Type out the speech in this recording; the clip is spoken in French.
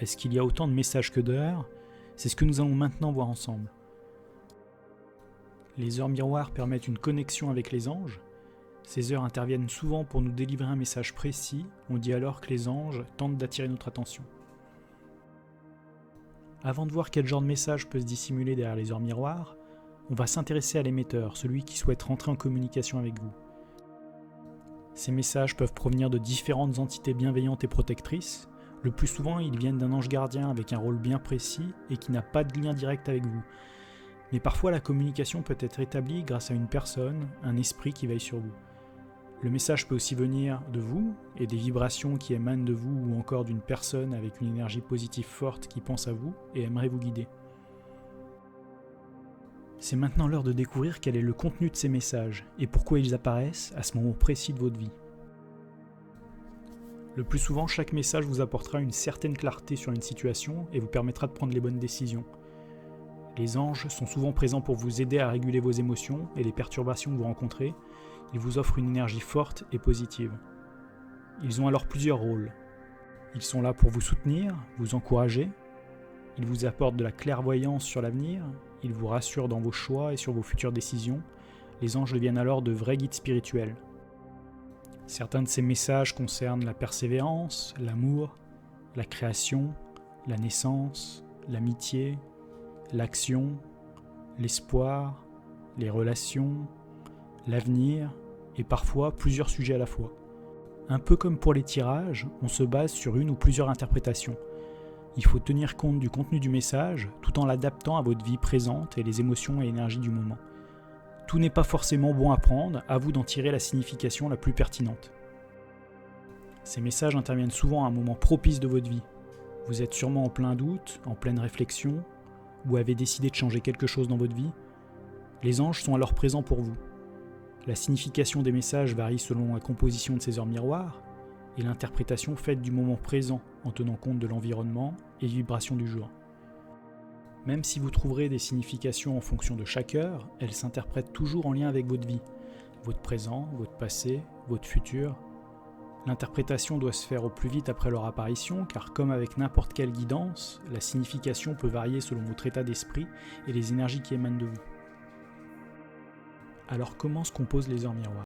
Est-ce qu'il y a autant de messages que d'heures? C'est ce que nous allons maintenant voir ensemble. Les heures miroirs permettent une connexion avec les anges. Ces heures interviennent souvent pour nous délivrer un message précis. On dit alors que les anges tentent d'attirer notre attention. Avant de voir quel genre de message peut se dissimuler derrière les heures miroirs, on va s'intéresser à l'émetteur, celui qui souhaite rentrer en communication avec vous. Ces messages peuvent provenir de différentes entités bienveillantes et protectrices. Le plus souvent, ils viennent d'un ange gardien avec un rôle bien précis et qui n'a pas de lien direct avec vous. Mais parfois, la communication peut être établie grâce à une personne, un esprit qui veille sur vous. Le message peut aussi venir de vous et des vibrations qui émanent de vous ou encore d'une personne avec une énergie positive forte qui pense à vous et aimerait vous guider. C'est maintenant l'heure de découvrir quel est le contenu de ces messages et pourquoi ils apparaissent à ce moment précis de votre vie. Le plus souvent, chaque message vous apportera une certaine clarté sur une situation et vous permettra de prendre les bonnes décisions. Les anges sont souvent présents pour vous aider à réguler vos émotions et les perturbations que vous rencontrez. Ils vous offrent une énergie forte et positive. Ils ont alors plusieurs rôles. Ils sont là pour vous soutenir, vous encourager. Ils vous apportent de la clairvoyance sur l'avenir. Ils vous rassurent dans vos choix et sur vos futures décisions. Les anges deviennent alors de vrais guides spirituels. Certains de ces messages concernent la persévérance, l'amour, la création, la naissance, l'amitié, l'action, l'espoir, les relations, l'avenir et parfois plusieurs sujets à la fois. Un peu comme pour les tirages, on se base sur une ou plusieurs interprétations. Il faut tenir compte du contenu du message tout en l'adaptant à votre vie présente et les émotions et énergies du moment. Tout n'est pas forcément bon à prendre, à vous d'en tirer la signification la plus pertinente. Ces messages interviennent souvent à un moment propice de votre vie. Vous êtes sûrement en plein doute, en pleine réflexion, ou avez décidé de changer quelque chose dans votre vie. Les anges sont alors présents pour vous. La signification des messages varie selon la composition de ces heures miroirs et l'interprétation faite du moment présent en tenant compte de l'environnement et des vibrations du jour. Même si vous trouverez des significations en fonction de chaque heure, elles s'interprètent toujours en lien avec votre vie, votre présent, votre passé, votre futur. L'interprétation doit se faire au plus vite après leur apparition, car comme avec n'importe quelle guidance, la signification peut varier selon votre état d'esprit et les énergies qui émanent de vous. Alors comment se composent les heures miroirs ?